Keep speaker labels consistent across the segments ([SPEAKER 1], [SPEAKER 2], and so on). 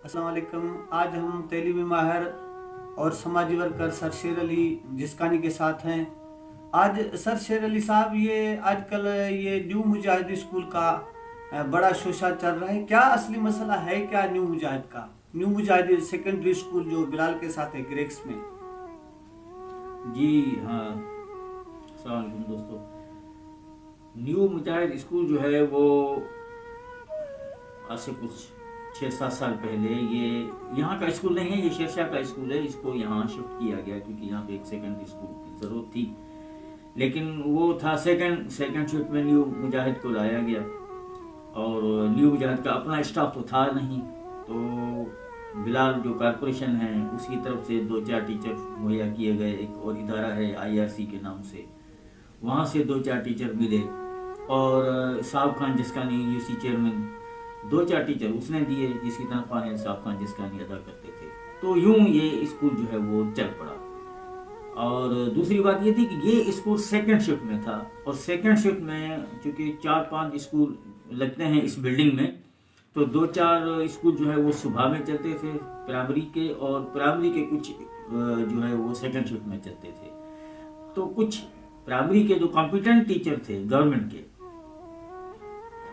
[SPEAKER 1] السلام علیکم. آج ہم تعلیمی ماہر اور سماجی ورکر سر شیر علی جسکانی کے ساتھ ہیں. آج سر شیر علی صاحب آج کل یہ نیو مجاہد اسکول کا بڑا شوشہ چل رہا ہے. کیا اصلی مسئلہ ہے کیا نیو مجاہد کا؟ نیو مجاہد سیکنڈری اسکول جو بلال کے ساتھ ہے گریکس میں.
[SPEAKER 2] جی ہاں، السلام علیکم دوستو. نیو مجاہد اسکول جو ہے وہ آج سے کچھ 6-7 سال پہلے یہ یہاں کا اسکول نہیں ہے، یہ شیرشاہ کا اسکول ہے. اس کو یہاں شفٹ کیا گیا کیونکہ یہاں پہ ایک سیکنڈری اسکول کی ضرورت تھی، لیکن وہ تھا سیکنڈ شفٹ میں نیو مجاہد کو لایا گیا. اور نیو مجاہد کا اپنا اسٹاف تو تھا نہیں، تو بلال جو کارپوریشن ہے اس کی طرف سے 2-4 ٹیچر مہیا کیے گئے. ایک اور ادارہ ہے IRC کے نام سے، وہاں سے 2-4 ٹیچر ملے. اور صاحب Khan Jaskani UC chairman 2-4 teacher اس نے دیے جس کی تنخواہیں صاحب خان جسکانی ادا کرتے تھے. تو یوں یہ اسکول جو ہے وہ چل پڑا. اور دوسری بات یہ تھی کہ یہ اسکول سیکنڈ شفٹ میں تھا، اور سیکنڈ شفٹ میں چونکہ 4-5 اسکول لگتے ہیں اس بلڈنگ میں، تو 2-4 اسکول جو ہے وہ صبح میں چلتے تھے پرائمری کے، اور پرائمری کے کچھ جو ہے وہ سیکنڈ شفٹ میں چلتے تھے. تو کچھ پرائمری کے جو کمپیٹنٹ ٹیچر تھے گورنمنٹ کے،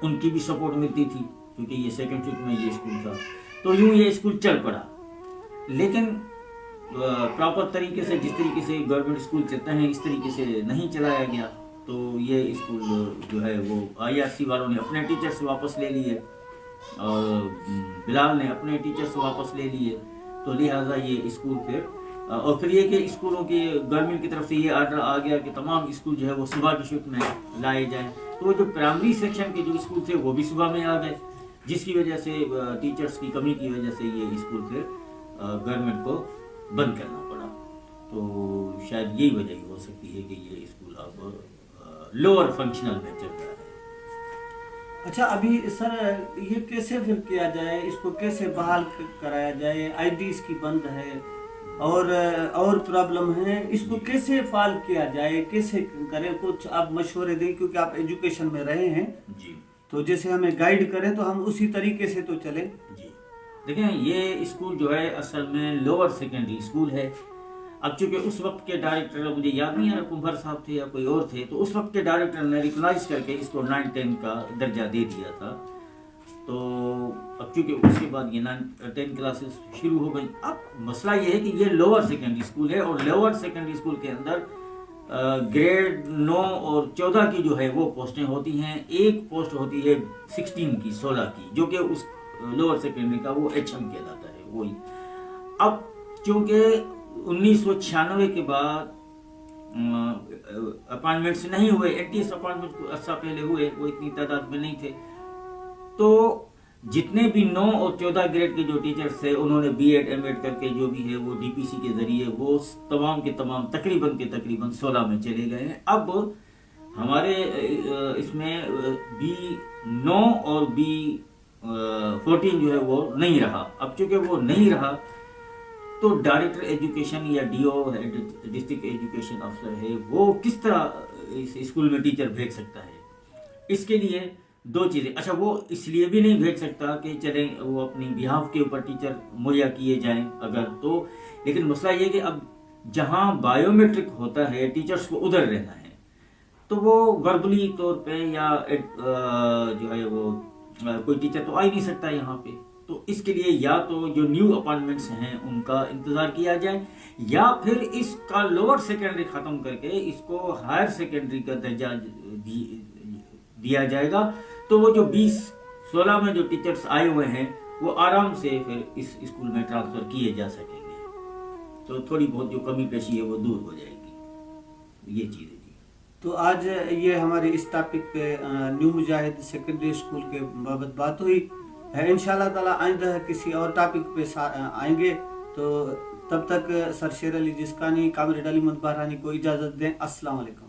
[SPEAKER 2] ان کی بھی سپورٹ ملتی تھی کیونکہ یہ سیکنڈ شفٹ میں یہ اسکول تھا. تو یوں یہ اسکول چل پڑا. لیکن پراپر طریقے سے، جس طریقے سے گورنمنٹ اسکول چلتے ہیں اس طریقے سے نہیں چلایا گیا. تو یہ اسکول جو ہے وہ IRC والوں نے اپنے ٹیچر سے واپس لے لیے، اور بلال نے اپنے ٹیچر سے واپس لے لیے. تو لہٰذا یہ اسکول پھر یہ کہ اسکولوں کی گورنمنٹ کی طرف سے یہ آرڈر آ گیا کہ تمام اسکول جو ہے وہ صبح کی شفٹ میں لائے جائیں. تو جو پرائمری سیکشن کے جو اسکول تھے وہ بھی صبح میں آ گئے، جس کی وجہ سے ٹیچرز کی کمی کی وجہ سے یہ اسکول پھر گورنمنٹ کو بند کرنا پڑا. تو شاید یہی وجہ ہو سکتی ہے کہ یہ اسکول اب لوور فنکشنل میں چل رہا ہے.
[SPEAKER 1] اچھا، ابھی سر یہ کیسے پھر کیا جائے، اس کو کیسے بحال کرایا جائے؟ ID اس کی بند ہے اور پرابلم ہے، اس کو کیسے فعال کیا جائے، کیسے کریں؟ کچھ آپ مشورے دیں کیونکہ آپ ایجوکیشن میں رہے ہیں.
[SPEAKER 2] جی،
[SPEAKER 1] تو جیسے ہمیں گائیڈ کریں تو ہم اسی طریقے سے تو چلیں.
[SPEAKER 2] جی دیکھیں، یہ اسکول جو ہے اصل میں لوور سیکنڈری اسکول ہے. اب چونکہ اس وقت کے ڈائریکٹر، مجھے یاد نہیں ہے کمبھر صاحب تھے یا کوئی اور تھے، تو اس وقت کے ڈائریکٹر نے ریکگنائز کر کے اس کو 9-10 کا درجہ دے دیا تھا. تو اب چونکہ اس کے بعد یہ 9-10 کلاسز شروع ہو گئی. اب مسئلہ یہ ہے کہ یہ لوور سیکنڈری اسکول ہے، اور لوور سیکنڈری اسکول کے اندر گریڈ 9 اور 14 کی جو ہے وہ پوسٹیں ہوتی ہیں. ایک پوسٹ ہوتی ہے 16 کی جو کہ اس لوور سیکنڈری کا وہ HM کہلاتا ہے وہی. اب چونکہ 1996 کے بعد اپائنٹمنٹس نہیں ہوئے، NTS اپائنٹمنٹ عرصہ پہلے ہوئے، وہ اتنی تعداد میں نہیں تھے. تو جتنے بھی 9 اور 14 گریڈ کے جو ٹیچرز تھے انہوں نے BEd M.Ed کر کے جو بھی ہے وہ DPC کے ذریعے وہ تمام کے تمام تقریباً 16 میں چلے گئے ہیں. اب ہمارے اس میں B9 اور B14 جو ہے وہ نہیں رہا. اب چونکہ وہ نہیں رہا تو ڈائریکٹر ایجوکیشن یا DO ہے، ڈسٹرکٹ ایجوکیشن افسر ہے، وہ کس طرح اس اسکول میں ٹیچر بھیج سکتا ہے؟ اس کے لیے 2 چیزیں. اچھا، وہ اس لیے بھی نہیں بھیج سکتا کہ چلیں وہ اپنی بہاف کے اوپر ٹیچر مہیا کیے جائیں اگر تو، لیکن مسئلہ یہ کہ اب جہاں بایو میٹرک ہوتا ہے ٹیچرز کو ادھر رہنا ہے، تو وہ وربلی طور پہ یا جو ہے وہ کوئی ٹیچر تو آ ہی نہیں سکتا یہاں پہ. تو اس کے لیے یا تو جو نیو اپائنٹمنٹس ہیں ان کا انتظار کیا جائے، یا پھر اس کا لوور سیکنڈری ختم کر کے اس کو ہائر سیکنڈری کا درجہ دیا جائے گا. تو وہ جو 2016 میں جو ٹیچرز آئے ہوئے ہیں وہ آرام سے پھر اس اسکول میں ٹرانسفر کیے جا سکیں گے. تو تھوڑی بہت جو کمی پیشی ہے وہ دور ہو جائے گی. یہ چیز ہے.
[SPEAKER 1] تو آج یہ ہمارے اس ٹاپک پہ نیو مجاہد سیکنڈری اسکول کے بابت بات ہوئی ہے. انشاءاللہ تعالی آئندہ کسی اور ٹاپک پہ آئیں گے. تو تب تک سر شیر علی جسکانی، کامریڈ علی مد بہرانی کو اجازت دیں. السلام علیکم.